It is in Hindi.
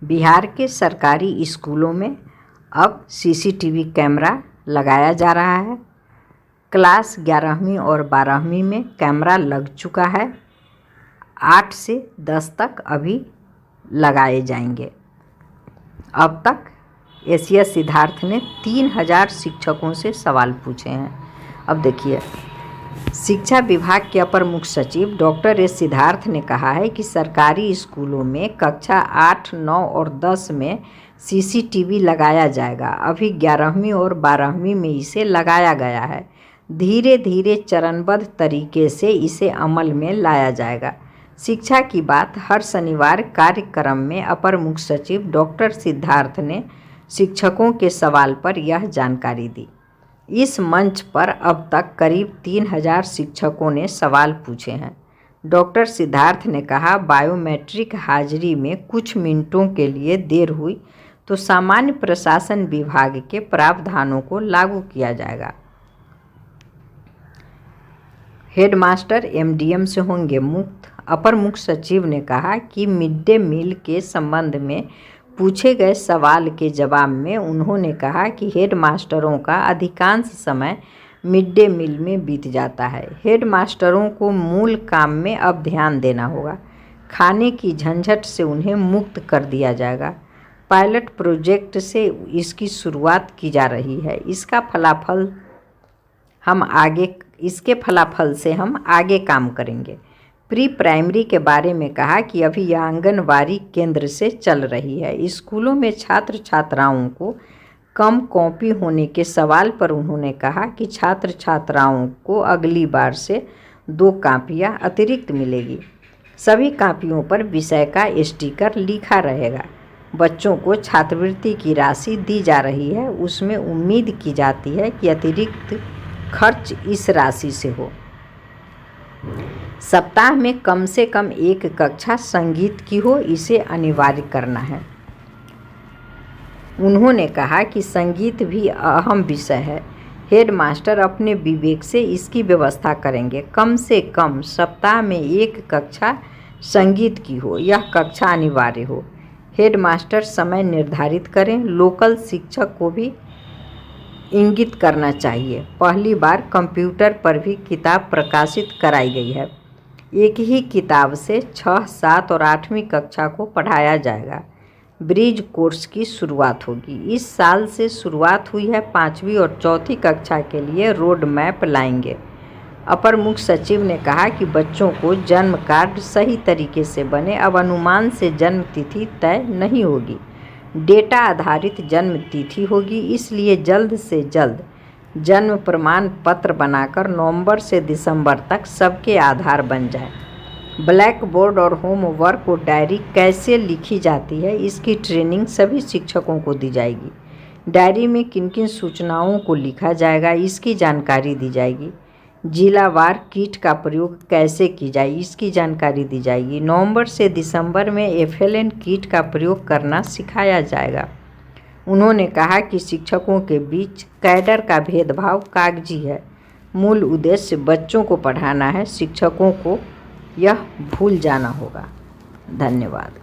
बिहार के सरकारी स्कूलों में अब सीसीटीवी कैमरा लगाया जा रहा है। क्लास 11वीं और 12वीं में कैमरा लग चुका है। 8 से 10 तक अभी लगाए जाएंगे। अब तक एशिया सिद्धार्थ ने 3000 शिक्षकों से सवाल पूछे हैं। अब देखिए, शिक्षा विभाग के अपर मुख्य सचिव डॉक्टर एस सिद्धार्थ ने कहा है कि सरकारी स्कूलों में कक्षा 8, 9 और 10 में सीसीटीवी लगाया जाएगा। अभी 11वीं और 12वीं में इसे लगाया गया है। धीरे धीरे चरणबद्ध तरीके से इसे अमल में लाया जाएगा। शिक्षा की बात हर शनिवार कार्यक्रम में अपर मुख्य सचिव डॉक्टर सिद्धार्थ ने शिक्षकों के सवाल पर यह जानकारी दी। इस मंच पर अब तक करीब 3000 शिक्षकों ने सवाल पूछे हैं। डॉक्टर सिद्धार्थ ने कहा, बायोमेट्रिक हाजिरी में कुछ मिनटों के लिए देर हुई तो सामान्य प्रशासन विभाग के प्रावधानों को लागू किया जाएगा। हेडमास्टर एमडीएम से होंगे मुक्त। अपर मुख्य सचिव ने कहा कि मिड डे मील के संबंध में पूछे गए सवाल के जवाब में उन्होंने कहा कि हेडमास्टरों का अधिकांश समय मिड डे मील में बीत जाता है। हेडमास्टरों को मूल काम में अब ध्यान देना होगा। खाने की झंझट से उन्हें मुक्त कर दिया जाएगा। पायलट प्रोजेक्ट से इसकी शुरुआत की जा रही है। इसके फलाफल से हम आगे काम करेंगे। प्री प्राइमरी के बारे में कहा कि अभी यह आंगनवाड़ी केंद्र से चल रही है। स्कूलों में छात्र छात्राओं को कम कॉपी होने के सवाल पर उन्होंने कहा कि छात्र छात्राओं को अगली बार से 2 कापियाँ अतिरिक्त मिलेगी। सभी कापियों पर विषय का स्टिकर लिखा रहेगा। बच्चों को छात्रवृत्ति की राशि दी जा रही है, उसमें उम्मीद की जाती है कि अतिरिक्त खर्च इस राशि से हो। सप्ताह में कम से कम 1 कक्षा संगीत की हो, इसे अनिवार्य करना है। उन्होंने कहा कि संगीत भी अहम विषय है। हेडमास्टर अपने विवेक से इसकी व्यवस्था करेंगे। कम से कम सप्ताह में 1 कक्षा संगीत की हो, यह कक्षा अनिवार्य हो। हेडमास्टर समय निर्धारित करें। लोकल शिक्षक को भी इंगित करना चाहिए। पहली बार कंप्यूटर पर भी किताब प्रकाशित कराई गई है। एक ही किताब से 6, 7 और 8वीं कक्षा को पढ़ाया जाएगा। ब्रिज कोर्स की शुरुआत होगी। इस साल से शुरुआत हुई है। 5वीं और 4थी कक्षा के लिए रोड मैप लाएंगे। अपर मुख्य सचिव ने कहा कि बच्चों को जन्म कार्ड सही तरीके से बने। अब अनुमान से जन्म तिथि तय नहीं होगी, डेटा आधारित जन्म तिथि होगी। इसलिए जल्द से जल्द जन्म प्रमाण पत्र बनाकर नवंबर से दिसंबर तक सबके आधार बन जाए। ब्लैक बोर्ड और होमवर्क और डायरी कैसे लिखी जाती है, इसकी ट्रेनिंग सभी शिक्षकों को दी जाएगी। डायरी में किन किन सूचनाओं को लिखा जाएगा, इसकी जानकारी दी जाएगी। जिलावार किट का प्रयोग कैसे की जाए, इसकी जानकारी दी जाएगी। नवंबर से दिसंबर में एफएलएन किट का प्रयोग करना सिखाया जाएगा। उन्होंने कहा कि शिक्षकों के बीच कैडर का भेदभाव कागजी है। मूल उद्देश्य बच्चों को पढ़ाना है। शिक्षकों को यह भूल जाना होगा। धन्यवाद।